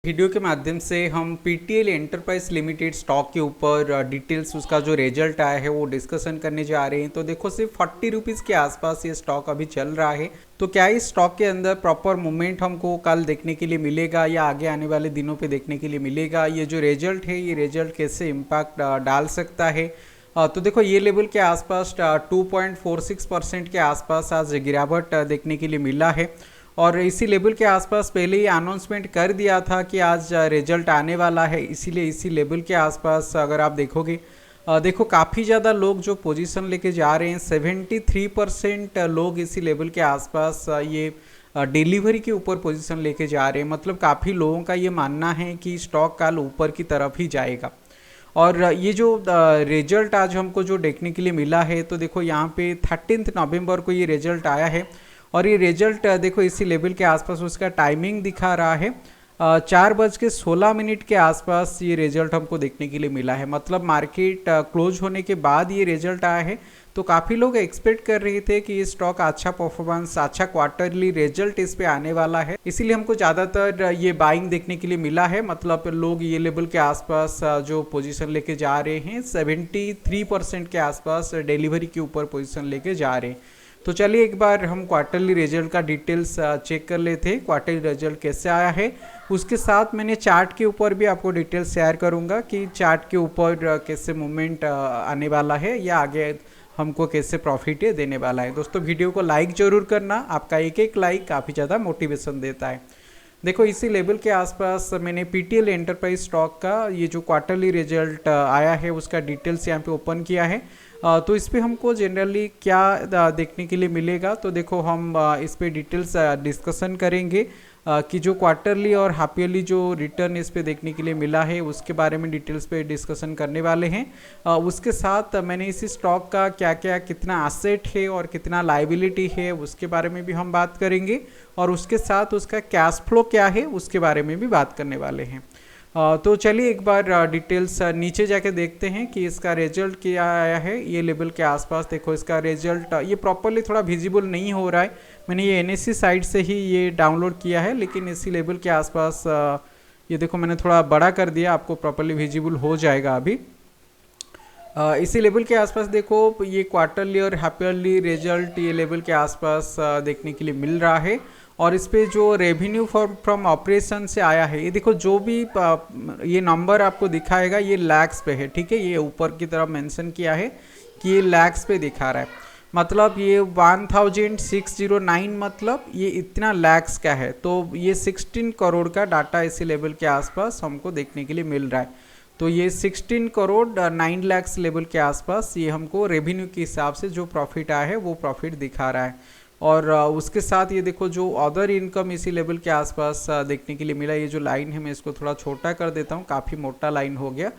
Video के माध्यम से हम पीटीएल एंटरप्राइज लिमिटेड स्टॉक के ऊपर डिटेल्स उसका जो रिजल्ट आया है वो डिस्कशन करने जा रहे हैं। तो देखो सिर्फ 40 रुपीज़ के आसपास ये स्टॉक अभी चल रहा है। तो क्या इस स्टॉक के अंदर प्रॉपर मूवमेंट हमको कल देखने के लिए मिलेगा या आगे आने वाले दिनों पे देखने के लिए मिलेगा? ये जो रिजल्ट है ये रिजल्ट कैसे इम्पैक्ट डाल सकता है? तो देखो ये लेवल के आसपास 2.46% के आसपास आज गिरावट देखने के लिए मिला है और इसी लेवल के आसपास पहले ही अनाउंसमेंट कर दिया था कि आज रिजल्ट आने वाला है, इसीलिए इसी लेवल के आसपास अगर आप देखोगे देखो काफ़ी ज़्यादा लोग जो पोजीशन लेके जा रहे हैं 73% लोग इसी लेवल के आसपास ये डिलीवरी के ऊपर पोजीशन लेके जा रहे हैं। मतलब काफ़ी लोगों का ये मानना है कि स्टॉक कल ऊपर की तरफ ही जाएगा। और ये जो रिजल्ट आज हमको जो देखने के लिए मिला है तो देखो यहाँ पे 13 नवंबर को ये रिजल्ट आया है और ये रिजल्ट देखो इसी लेवल के आसपास उसका टाइमिंग दिखा रहा है 4:16 के आसपास ये रिजल्ट हमको देखने के लिए मिला है। मतलब मार्केट क्लोज होने के बाद ये रिजल्ट आया है। तो काफ़ी लोग एक्सपेक्ट कर रहे थे कि ये स्टॉक अच्छा परफॉर्मेंस, अच्छा क्वार्टरली रिजल्ट इस पे आने वाला है, इसीलिए हमको ज़्यादातर ये बाइंग देखने के लिए मिला है। मतलब लोग ये लेवल के आसपास जो पोजीशन लेके जा रहे हैं 73% के आसपास डिलीवरी के ऊपर पोजीशन लेके जा रहे हैं। तो चलिए एक बार हम क्वार्टरली रिजल्ट का डिटेल्स चेक कर लेते हैं, क्वार्टरली रिजल्ट कैसे आया है। उसके साथ मैंने चार्ट के ऊपर भी आपको डिटेल्स शेयर करूंगा कि चार्ट के ऊपर कैसे मूवमेंट आने वाला है या आगे हमको कैसे प्रॉफिट देने वाला है। दोस्तों वीडियो को लाइक जरूर करना, आपका एक एक लाइक काफ़ी ज़्यादा मोटिवेशन देता है। देखो इसी लेवल के आसपास मैंने पीटीएल एंटरप्राइज स्टॉक का ये जो क्वार्टरली रिजल्ट आया है उसका डिटेल्स यहाँ पे ओपन किया है। तो इस पे हमको जनरली क्या देखने के लिए मिलेगा, तो देखो हम इस पे डिटेल्स डिस्कशन करेंगे कि जो क्वार्टरली और हाफ ईयरली जो रिटर्न इस पे देखने के लिए मिला है उसके बारे में डिटेल्स पे डिस्कशन करने वाले हैं। उसके साथ मैंने इसी स्टॉक का क्या क्या कितना एसेट है और कितना लाइबिलिटी है उसके बारे में भी हम बात करेंगे और उसके साथ उसका कैश फ्लो क्या है उसके बारे में भी बात करने वाले हैं। तो चलिए एक बार डिटेल्स नीचे जाके देखते हैं कि इसका रिजल्ट क्या आया है। ये लेवल के आसपास देखो इसका रिजल्ट ये प्रॉपरली थोड़ा विजिबल नहीं हो रहा है, मैंने ये एनएससी साइट से ही ये डाउनलोड किया है, लेकिन इसी लेवल के आसपास ये देखो मैंने थोड़ा बड़ा कर दिया, आपको प्रॉपरली विजिबल हो जाएगा अभी। इसी लेवल के आसपास देखो ये क्वार्टरली और हाफ ईयरली रिजल्ट ये लेवल के आसपास देखने के लिए मिल रहा है और इस पे जो रेवेन्यू फ्रॉम ऑपरेशन से आया है ये देखो जो भी ये नंबर आपको दिखाएगा ये लैक्स पे है, ठीक है। ये ऊपर की तरफ मेंशन किया है कि ये लैक्स पे दिखा रहा है, मतलब ये 1609 मतलब ये इतना लैक्स का है। तो ये 16 करोड़ का डाटा इसी लेवल के आसपास हमको देखने के लिए मिल रहा है। तो ये 16 करोड़ 9 लाख लेवल के आसपास ये हमको रेवेन्यू के हिसाब से जो प्रॉफिट आया है वो प्रॉफिट दिखा रहा है। और उसके साथ ये देखो जो अदर इनकम इसी लेवल के आसपास देखने के लिए मिला। ये जो लाइन है मैं इसको थोड़ा छोटा कर देता हूँ, काफ़ी मोटा लाइन हो गया।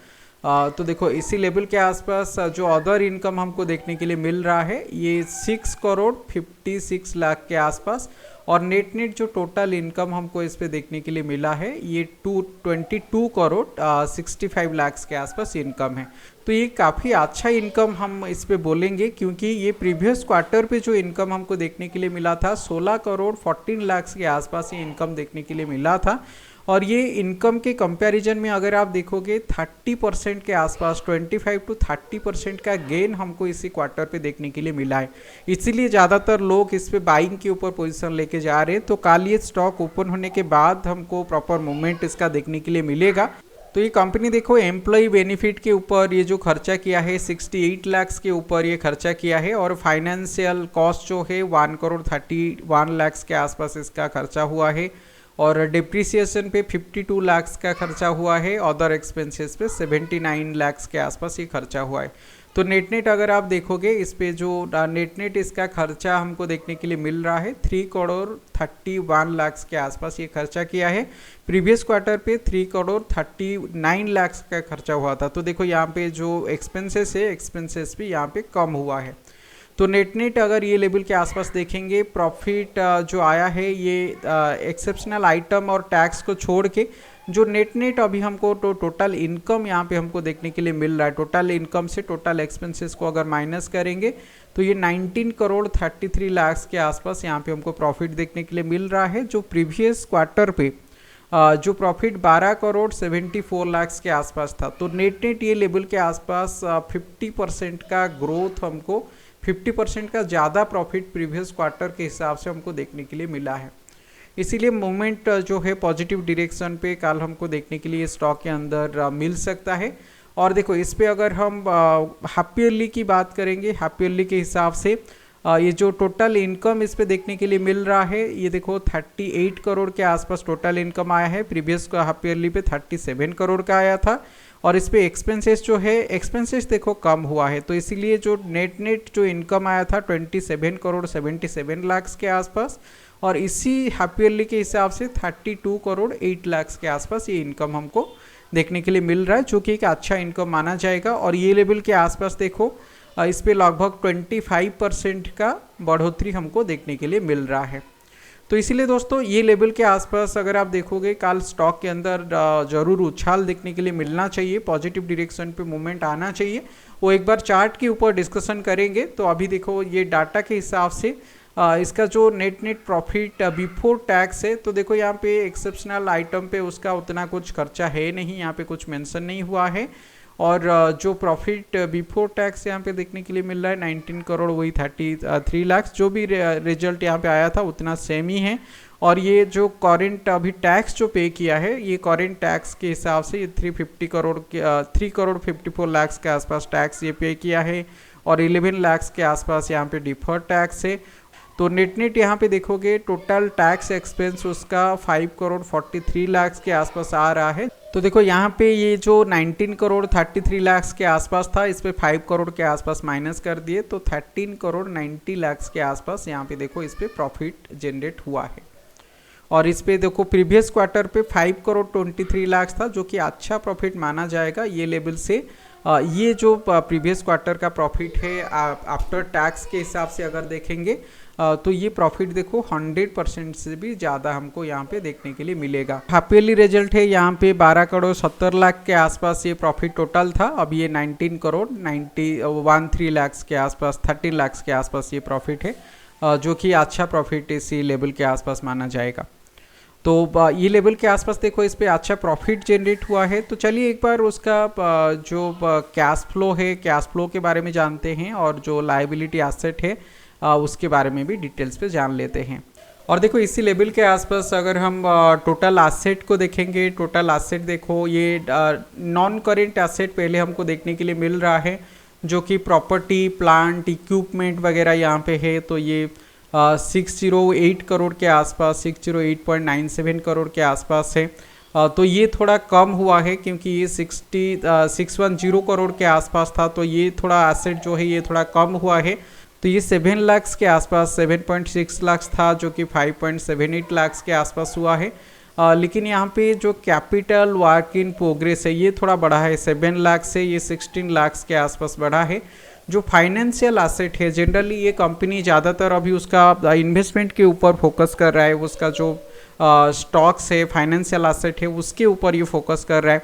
तो देखो इसी लेवल के आसपास जो अदर इनकम हमको देखने के लिए मिल रहा है ये 6 करोड़ 56 लाख के आसपास और नेट जो टोटल इनकम हमको इस पे देखने के लिए मिला है ये 22 करोड़ 65 लाख के आसपास इनकम है। तो ये काफ़ी अच्छा इनकम हम इस पे बोलेंगे, क्योंकि ये प्रीवियस क्वार्टर पे जो इनकम हमको देखने के लिए मिला था 16 करोड़ 14 लाख के आसपास ये इनकम देखने के लिए मिला था। और ये इनकम के कंपैरिजन में अगर आप देखोगे 30% के आसपास 25 to 30% का गेन हमको इसी क्वार्टर पे देखने के लिए मिला है। इसीलिए ज़्यादातर लोग इस पे बाइंग के ऊपर पोजीशन लेके जा रहे हैं। तो कल ये स्टॉक ओपन होने के बाद हमको प्रॉपर मूवमेंट इसका देखने के लिए मिलेगा। तो ये कंपनी देखो एम्प्लॉय बेनिफिट के ऊपर ये जो खर्चा किया है 68 लाख के ऊपर ये खर्चा किया है और फाइनेंशियल कॉस्ट जो है 1 करोड़ 31 लाख के आसपास इसका खर्चा हुआ है और डिप्रिसिएशन पे 52 लाख का खर्चा हुआ है, अदर एक्सपेंसेस पे 79 लाख के आसपास ये खर्चा हुआ है। तो नेट अगर आप देखोगे इस पे जो नेट इसका खर्चा हमको देखने के लिए मिल रहा है 3 करोड़ 31 लाख के आसपास ये खर्चा किया है। प्रीवियस क्वार्टर पे 3 करोड़ 39 लाख का खर्चा हुआ था। तो देखो यहाँ पे जो एक्सपेंसेस है एक्सपेंसेस भी यहाँ पे कम हुआ है। तो नेट अगर ये लेवल के आसपास देखेंगे प्रॉफिट जो आया है ये एक्सेप्शनल आइटम और टैक्स को छोड़ के जो नेट अभी हमको तो टोटल इनकम यहाँ पे हमको देखने के लिए मिल रहा है। टोटल इनकम से टोटल एक्सपेंसेस को अगर माइनस करेंगे तो ये 19 करोड़ 33 लाख के आसपास यहाँ पे हमको प्रॉफिट देखने के लिए मिल रहा है, जो प्रीवियस क्वार्टर पे जो प्रॉफिट 12 करोड़ 74 लाख के आसपास था। तो नेट ये लेवल के आसपास 50% का ग्रोथ हमको, 50% का ज़्यादा प्रॉफिट प्रीवियस क्वार्टर के हिसाब से हमको देखने के लिए मिला है। इसीलिए मूवमेंट जो है पॉजिटिव डायरेक्शन पे कल हमको देखने के लिए स्टॉक के अंदर मिल सकता है। और देखो इस पे अगर हम हाफ ईयरली की बात करेंगे, हाफ ईयरली के हिसाब से ये जो टोटल इनकम इस पे देखने के लिए मिल रहा है, ये देखो 38 करोड़ के आसपास टोटल इनकम आया है। प्रीवियस का हाफ ईयरली पे 37 करोड़ का आया था। और इस पे एक्सपेंसेस जो है, एक्सपेंसेस देखो कम हुआ है, तो इसीलिए जो नेट जो इनकम आया था 27 करोड़ 77 लाख के आसपास, और इसी हाफ ईयरली के हिसाब से 32 करोड़ 8 लाख के आसपास ये इनकम हमको देखने के लिए मिल रहा है, जो कि एक अच्छा इनकम माना जाएगा। और ये लेवल के आसपास देखो इस पे लगभग 25% का बढ़ोतरी हमको देखने के लिए मिल रहा है। तो इसीलिए दोस्तों ये लेवल के आसपास अगर आप देखोगे कल स्टॉक के अंदर ज़रूर उछाल देखने के लिए मिलना चाहिए, पॉजिटिव डायरेक्शन पे मूवमेंट आना चाहिए। वो एक बार चार्ट के ऊपर डिस्कशन करेंगे। तो अभी देखो ये डाटा के हिसाब से इसका जो नेट प्रॉफिट बिफोर टैक्स है, तो देखो यहाँ पे एक्सेप्शनल आइटम पे उसका उतना कुछ खर्चा है नहीं, यहाँ पे कुछ मेंशन नहीं हुआ है। और जो प्रॉफिट बिफोर टैक्स यहाँ पे देखने के लिए मिल रहा है 19 करोड़ वही 33 लाख, जो भी रिजल्ट यहाँ पे आया था उतना सेम ही है। और ये जो करेंट अभी टैक्स जो पे किया है, ये करेंट टैक्स के हिसाब से ये 3 करोड़ 54 लाख के आसपास टैक्स ये पे किया है। और 11 लाख के आसपास यहाँ पे डिफर्ड टैक्स है। तो नेट यहाँ पे देखोगे टोटल टैक्स एक्सपेंस उसका 5 करोड़ 43 लाख के आसपास आ रहा है। तो देखो यहाँ पे ये जो 19 करोड़ 33 लाख के आसपास था, इस पे 5 करोड़ के आसपास माइनस कर दिए, तो 13 करोड़ 90 लाख के आसपास यहाँ पे देखो इस पे प्रॉफिट जनरेट हुआ है। और इस पे देखो प्रीवियस क्वार्टर पे 5 करोड़ 23 लाख था, जो कि अच्छा प्रॉफिट माना जाएगा ये लेवल से। ये जो प्रीवियस क्वार्टर का प्रॉफिट है आफ्टर टैक्स के हिसाब से अगर देखेंगे तो ये प्रॉफिट देखो 100% से भी ज़्यादा हमको यहाँ पे देखने के लिए मिलेगा। हाफ ईयरली रिजल्ट है यहाँ पे 12 करोड़ 70 लाख के आसपास ये प्रॉफिट टोटल था। अब ये 19 करोड़ 13 लाख के आसपास, 13 लाख के आसपास ये प्रॉफिट है, जो कि अच्छा प्रॉफिट इसी लेवल के आसपास माना जाएगा। तो ये लेवल के आसपास देखो इस पे अच्छा प्रॉफिट जनरेट हुआ है। तो चलिए एक बार उसका जो कैश फ्लो है, कैश फ्लो के बारे में जानते हैं, और जो लायबिलिटी एसेट है उसके बारे में भी डिटेल्स पे जान लेते हैं। और देखो इसी लेवल के आसपास अगर हम टोटल एसेट को देखेंगे, टोटल एसेट देखो ये नॉन करेंट एसेट पहले हमको देखने के लिए मिल रहा है, जो कि प्रॉपर्टी प्लांट इक्विपमेंट वगैरह यहाँ पे है। तो ये 608 करोड़ के आसपास, 608.97 करोड़ के आसपास है। तो ये थोड़ा कम हुआ है क्योंकि ये 610 करोड़ के आसपास था, तो ये थोड़ा एसेट जो है ये थोड़ा कम हुआ है। तो ये 7 लाख के आसपास 7.6 लाख था, जो कि 5.78 लाख के आसपास हुआ है। लेकिन यहाँ पे जो कैपिटल वर्क इन प्रोग्रेस है ये थोड़ा बढ़ा है, 7 लाख से ये 16 लाख के आसपास बढ़ा है। जो फाइनेंशियल एसेट है, जनरली ये कंपनी ज़्यादातर अभी उसका इन्वेस्टमेंट के ऊपर फोकस कर रहा है, उसका जो स्टॉक्स है500 एसेट है उसके ऊपर ये फोकस कर रहा है।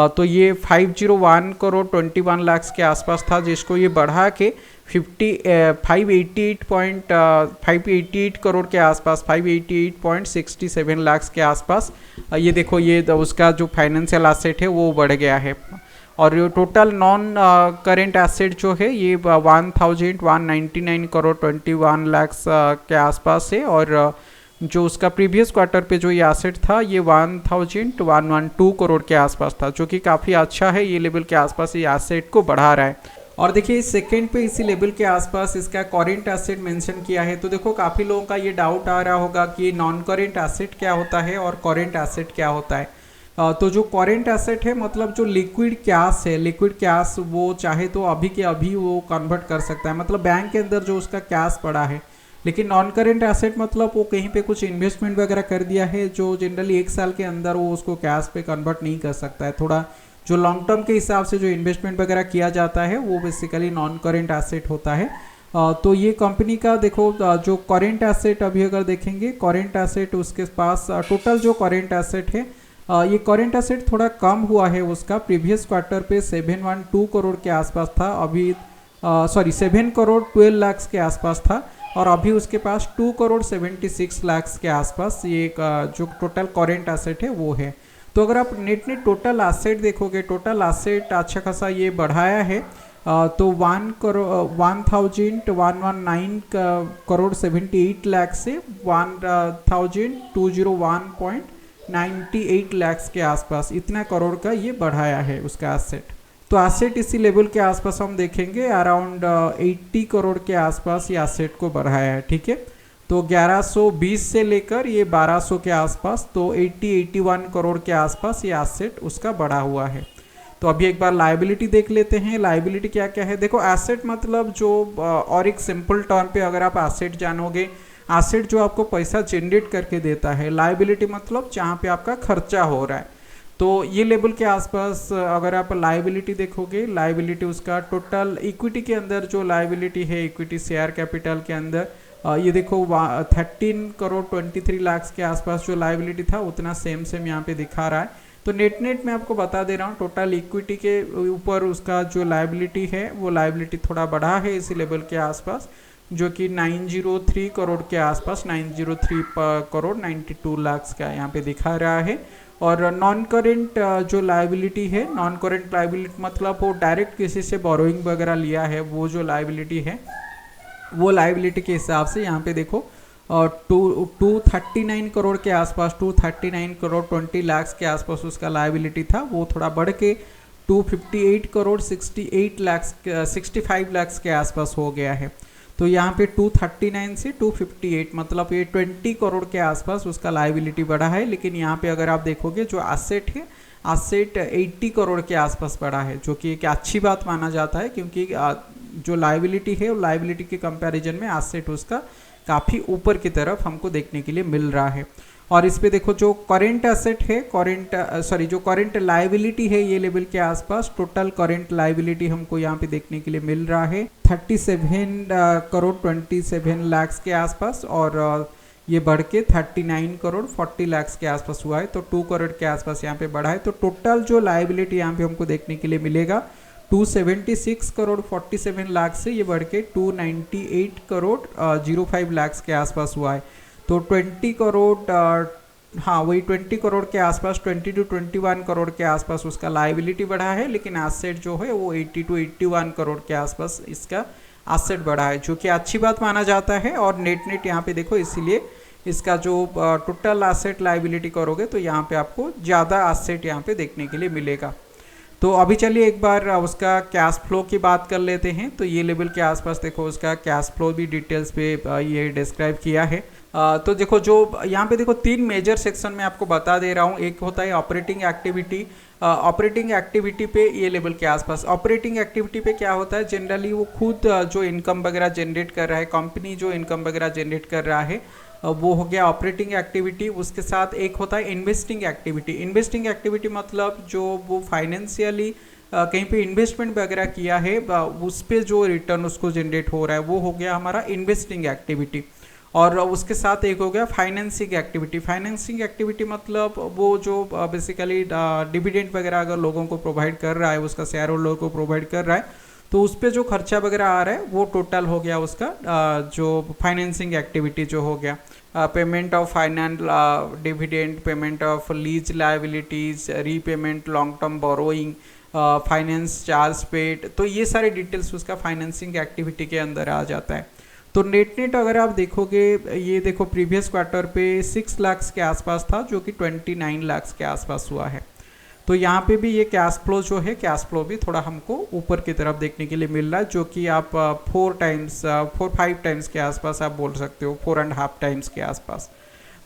तो ये 501 करोड़ 21 लाख के आसपास था, जिसको ये बढ़ा के 588 करोड़ के आसपास, 588.67 लाख के आसपास ये देखो ये उसका जो फाइनेंशियल एसेट है वो बढ़ गया है। और ये टोटल नॉन करेंट एसेट जो है ये 1199 करोड़ 21 लाख के आसपास है। और जो उसका प्रीवियस क्वार्टर पे जो ये एसेट था ये 1112 करोड़ के आसपास था, जो कि काफ़ी अच्छा है, ये लेवल के आसपास ये एसेट को बढ़ा रहा है। और देखिए सेकंड पे इसी लेवल के आसपास इसका करेंट एसेट मेंशन किया है। तो देखो काफ़ी लोगों का ये डाउट आ रहा होगा कि नॉन करेंट एसेट क्या होता है और करेंट एसेट क्या होता है। तो जो करेंट एसेट है मतलब जो लिक्विड कैश है, लिक्विड कैश वो चाहे तो अभी के अभी वो कन्वर्ट कर सकता है, मतलब बैंक के अंदर जो उसका कैश पड़ा है। लेकिन नॉन करेंट एसेट मतलब वो कहीं पे कुछ इन्वेस्टमेंट वगैरह कर दिया है, जो जनरली 1 साल के अंदर वो उसको कैश पे कन्वर्ट नहीं कर सकता है। थोड़ा जो लॉन्ग टर्म के हिसाब से जो इन्वेस्टमेंट वगैरह किया जाता है वो बेसिकली नॉन करेंट एसेट होता है। तो ये कंपनी का देखो जो करेंट एसेट अभी अगर देखेंगे, करेंट एसेट उसके पास टोटल जो करेंट एसेट है ये करेंट एसेट थोड़ा कम हुआ है, उसका प्रीवियस क्वार्टर पे 712 करोड़ के आसपास था, अभी 7 करोड़ 12 लाख के आसपास था। और अभी उसके पास 2,76,00,000 के आसपास ये जो टोटल करेंट एसेट है वो है। तो अगर आप नेट टोटल एसेट देखोगे, टोटल एसेट अच्छा खासा ये बढ़ाया है। तो 1,119 करोड़ 78 लाख से 1,201.98 लाख के आसपास इतना करोड़ का ये बढ़ाया है उसका एसेट। तो एसेट इसी लेवल के आसपास हम देखेंगे, अराउंड 80 करोड़ के आसपास ये एसेट को बढ़ाया है। ठीक है, तो 1120 से लेकर ये 1200 के आसपास, तो 81 करोड़ के आसपास ये एसेट उसका बढ़ा हुआ है। तो अभी एक बार लायबिलिटी देख लेते हैं। लायबिलिटी क्या क्या है, देखो एसेट मतलब जो और एक सिंपल टर्म पे अगर आप एसेट जानोगे, एसेट जो आपको पैसा जनरेट करके देता है। लायबिलिटी मतलब जहाँ पे आपका खर्चा हो रहा है। तो ये लेवल के आसपास अगर आप लायबिलिटी देखोगे, लायबिलिटी उसका टोटल इक्विटी के अंदर जो लायबिलिटी है, इक्विटी शेयर कैपिटल के अंदर ये देखो 13 करोड़ 23 लाख के आसपास जो लायबिलिटी था उतना सेम यहाँ पे दिखा रहा है। तो नेट मैं आपको बता दे रहा हूँ, टोटल इक्विटी के ऊपर उसका जो लायबिलिटी है वो लायबिलिटी थोड़ा बढ़ा है इसी लेवल के आसपास, जो कि 903 करोड़ के आसपास, 903 करोड़ 92 लाख का यहाँ पे दिखा रहा है। और नॉन करेंट जो लायबिलिटी है, नॉन करेंट लायबिलिटी मतलब वो डायरेक्ट किसी से बोरोइंग वगैरह लिया है, वो जो लायबिलिटी है वो लायबिलिटी के हिसाब से यहाँ पे देखो 239 करोड़ के आसपास, 239 करोड़ 20 लाख के आसपास उसका लायबिलिटी था, वो थोड़ा बढ़ के 258 करोड़ 65 लाख के आसपास हो गया है। तो यहाँ पे 239 से 258 मतलब ये 20 करोड़ के आसपास उसका लायबिलिटी बढ़ा है। लेकिन यहाँ पे अगर आप देखोगे जो एसेट है, एसेट 80 करोड़ के आसपास बढ़ा है, जो कि एक अच्छी बात माना जाता है, क्योंकि जो लायबिलिटी है वो लायबिलिटी के कंपैरिजन में एसेट उसका काफ़ी ऊपर की तरफ हमको देखने के लिए मिल रहा है। और इस पे देखो जो करेंट एसेट है, जो करेंट लायबिलिटी है ये लेवल के आसपास, टोटल करेंट लायबिलिटी हमको यहाँ पे देखने के लिए मिल रहा है 37 करोड़ 27 लाख के आसपास, और ये बढ़ के 39 करोड़ 40 लाख के आसपास हुआ है। तो 2 करोड़ के आसपास यहाँ पे बढ़ा है। तो टोटल जो लायबिलिटी यहाँ पे हमको देखने के लिए मिलेगा 276 करोड़ 47 लाख से ये बढ़ के 298 करोड़ 05 लाख के आसपास हुआ है। तो 20 करोड़ वही 20 करोड़ के आसपास, 20 to 21 करोड़ के आसपास उसका लायबिलिटी बढ़ा है। लेकिन एसेट जो है वो 80 to 81 करोड़ के आसपास इसका एसेट बढ़ा है, जो कि अच्छी बात माना जाता है। और नेट यहाँ पे देखो, इसीलिए इसका जो टोटल एसेट लायबिलिटी करोगे तो यहाँ पे आपको ज़्यादा एसेट यहाँ पे देखने के लिए मिलेगा। तो अभी चलिए एक बार उसका कैश फ्लो की बात कर लेते हैं। तो ये लेवल के आसपास देखो उसका कैश फ्लो भी डिटेल्स पे ये डिस्क्राइब किया है। तो देखो जो यहाँ पे देखो 3 मेजर सेक्शन में आपको बता दे रहा हूँ। एक होता है ऑपरेटिंग एक्टिविटी। ऑपरेटिंग एक्टिविटी पे ये लेवल के आसपास, ऑपरेटिंग एक्टिविटी पे क्या होता है, जनरली वो खुद जो इनकम वगैरह जनरेट कर रहा है, कंपनी जो इनकम वगैरह जनरेट कर रहा है वो हो गया ऑपरेटिंग एक्टिविटी। उसके साथ एक होता है इन्वेस्टिंग एक्टिविटी। इन्वेस्टिंग एक्टिविटी मतलब जो वो फाइनेंशियली कहीं पे इन्वेस्टमेंट वगैरह किया है उस पर जो रिटर्न उसको जनरेट हो रहा है वो हो गया हमारा इन्वेस्टिंग एक्टिविटी। और उसके साथ एक हो गया फाइनेंसिंग एक्टिविटी। फाइनेंसिंग एक्टिविटी मतलब वो जो बेसिकली डिविडेंड वगैरह अगर लोगों को प्रोवाइड कर रहा है, उसका शेयर होल्डर को प्रोवाइड कर रहा है, तो उस पर जो खर्चा वगैरह आ रहा है वो टोटल हो गया उसका जो फाइनेंसिंग एक्टिविटी जो हो गया। Payment of finance dividend, payment of lease liabilities, repayment long term borrowing, finance charge paid, तो ये सारे डिटेल्स उसका फाइनेंसिंग एक्टिविटी के अंदर आ जाता है। तो नेट अगर आप देखोगे, ये देखो प्रीवियस क्वार्टर पे 6 लाख के आसपास था, जो कि 29 लाख के आसपास हुआ है। तो यहाँ पे भी ये कैश फ्लो जो है, कैश फ्लो भी थोड़ा हमको ऊपर की तरफ देखने के लिए मिल रहा है, जो कि आप 4-5 टाइम्स के आसपास आप बोल सकते हो, 4.5 टाइम्स के आसपास।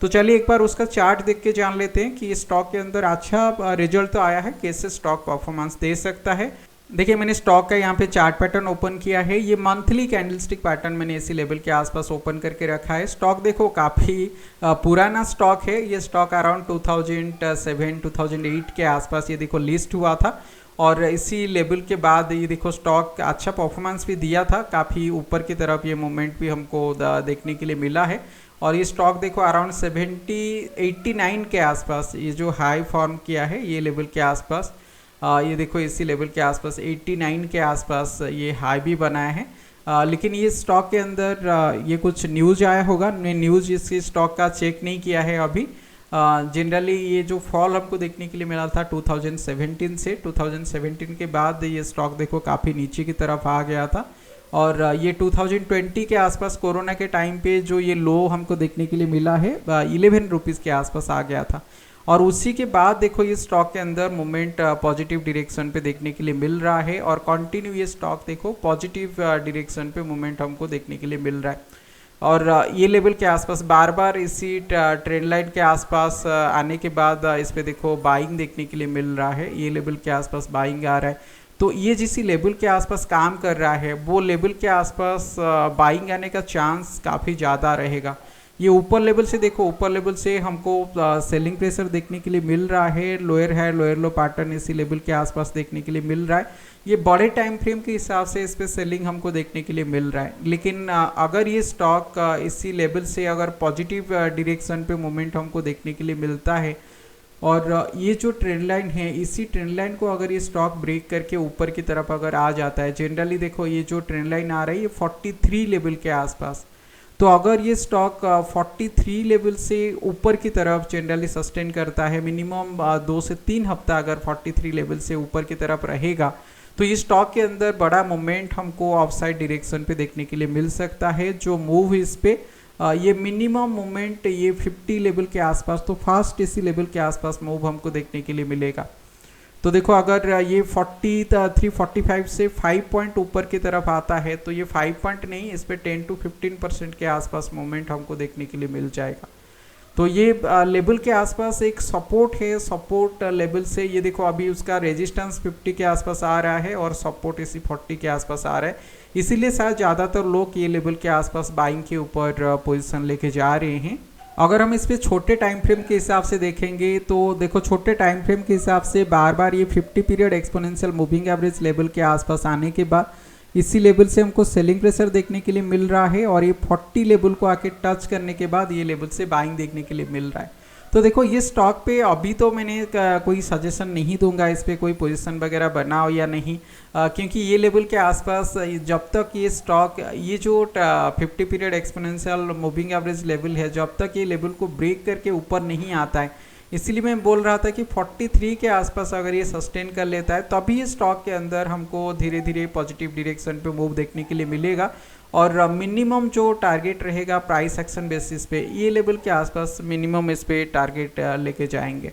तो चलिए एक बार उसका चार्ट देख के जान लेते हैं कि स्टॉक के अंदर अच्छा रिजल्ट तो आया है, कैसे स्टॉक परफॉर्मेंस दे सकता है। देखिए मैंने स्टॉक का यहाँ पे चार्ट पैटर्न ओपन किया है। ये मंथली कैंडलस्टिक पैटर्न मैंने इसी लेवल के आसपास ओपन करके रखा है। स्टॉक देखो काफ़ी पुराना स्टॉक है। ये स्टॉक अराउंड 2007-2008 के आसपास ये देखो लिस्ट हुआ था, और इसी लेवल के बाद ये देखो स्टॉक अच्छा परफॉर्मेंस भी दिया था, काफ़ी ऊपर की तरफ ये मूवमेंट भी हमको देखने के लिए मिला है। और ये स्टॉक देखो अराउंड 89 के आसपास ये जो हाई फॉर्म किया है, ये लेवल के आसपास ये देखो इसी लेवल के आसपास 89 के आसपास ये हाई भी बनाया है। लेकिन ये स्टॉक के अंदर ये कुछ न्यूज़ आया होगा, मैं न्यूज़ इसके स्टॉक का चेक नहीं किया है अभी। जनरली ये जो फॉल हमको देखने के लिए मिला था 2017 से, 2017 के बाद ये स्टॉक देखो काफ़ी नीचे की तरफ आ गया था, और ये 2020 के आसपास कोरोना के टाइम पे जो ये लो हमको देखने के लिए मिला है 11 रुपीज़ के आसपास आ गया था, और उसी के बाद देखो ये स्टॉक के अंदर मूवमेंट पॉजिटिव डायरेक्शन पे देखने के लिए मिल रहा है, और कंटिन्यू ये स्टॉक देखो पॉजिटिव डायरेक्शन पे मूवमेंट हमको देखने के लिए मिल रहा है। और ये लेवल के आसपास बार बार इसी ट्रेंड लाइन के आसपास आने के बाद इस पे देखो बाइंग देखने के लिए मिल रहा है, ये लेवल के आसपास बाइंग आ रहा है। तो ये जिस लेवल के आसपास काम कर रहा है वो लेवल के आसपास बाइंग आने का चांस काफ़ी ज़्यादा रहेगा। ये ऊपर लेवल से देखो, ऊपर लेवल से हमको सेलिंग प्रेशर देखने के लिए मिल रहा है, लोअर लो पैटर्न इसी लेवल के आसपास देखने के लिए मिल रहा है। ये बड़े टाइम फ्रेम के हिसाब से इस पर सेलिंग हमको देखने के लिए मिल रहा है, लेकिन अगर ये स्टॉक इसी लेवल से अगर पॉजिटिव डायरेक्शन पे मूवमेंट हमको देखने के लिए मिलता है, और ये जो ट्रेंड लाइन है इसी ट्रेंड लाइन को अगर ये स्टॉक ब्रेक करके ऊपर की तरफ अगर आ जाता है, जनरली देखो ये जो ट्रेंड लाइन आ रही है 43 लेवल के आसपास, तो अगर ये स्टॉक 43 लेवल से ऊपर की तरफ जनरली सस्टेन करता है, मिनिमम 2 से 3 हफ्ता अगर 43 लेवल से ऊपर की तरफ रहेगा, तो ये स्टॉक के अंदर बड़ा मोमेंट हमको ऑफसाइड डायरेक्शन पे देखने के लिए मिल सकता है। जो मूव इस पे ये मिनिमम मोमेंट ये 50 लेवल के आसपास, तो फास्ट इसी लेवल के आसपास मूव हमको देखने के लिए मिलेगा। तो देखो अगर ये 43-45 से 5 पॉइंट ऊपर की तरफ आता है, तो ये 5 पॉइंट नहीं, इस पे 10 to 15% के आसपास मोमेंट हमको देखने के लिए मिल जाएगा। तो ये लेवल के आसपास एक सपोर्ट है, सपोर्ट लेवल से ये देखो अभी उसका रेजिस्टेंस 50 के आसपास आ रहा है और सपोर्ट इसी 40 के आसपास आ रहा है, इसीलिए शायद ज़्यादातर लोग ये लेवल के आसपास बाइंग के ऊपर पोजीशन लेके जा रहे हैं। अगर हम इस पे छोटे टाइम फ्रेम के हिसाब से देखेंगे तो देखो छोटे टाइम फ्रेम के हिसाब से बार बार ये 50 period exponential moving average level के आसपास आने के बाद इसी लेवल से हमको सेलिंग प्रेशर देखने के लिए मिल रहा है, और ये 40 लेवल को आके टच करने के बाद ये लेवल से बाइंग देखने के लिए मिल रहा है। तो देखो ये स्टॉक पे अभी तो मैंने कोई सजेशन नहीं दूंगा इस पे कोई पोजीशन वगैरह बनाओ या नहीं, क्योंकि ये लेवल के आसपास जब तक ये स्टॉक ये जो 50 period exponential moving average level है, जब तक ये लेवल को ब्रेक करके ऊपर नहीं आता है, इसीलिए मैं बोल रहा था कि 43 के आसपास अगर ये सस्टेन कर लेता है तभी ये स्टॉक के अंदर हमको धीरे धीरे पॉजिटिव डायरेक्शन पे मूव देखने के लिए मिलेगा, और मिनिमम जो टारगेट रहेगा प्राइस एक्शन बेसिस पे ये लेवल के आसपास मिनिमम इस पे टारगेट लेके जाएंगे।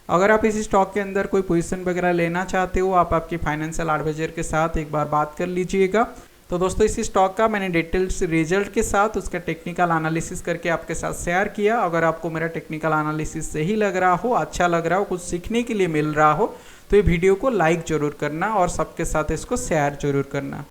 अगर आप इसी स्टॉक के अंदर कोई पोजीशन वगैरह लेना चाहते हो, आप आपके फाइनेंशियल एडवाइजर के साथ एक बार बात कर लीजिएगा। तो दोस्तों इसी स्टॉक का मैंने डिटेल्स रिजल्ट के साथ उसका टेक्निकल एनालिसिस करके आपके साथ शेयर किया। अगर आपको मेरा टेक्निकल एनालिसिस सही लग रहा हो, अच्छा लग रहा हो, कुछ सीखने के लिए मिल रहा हो, तो ये वीडियो को लाइक ज़रूर करना और सबके साथ इसको शेयर ज़रूर करना।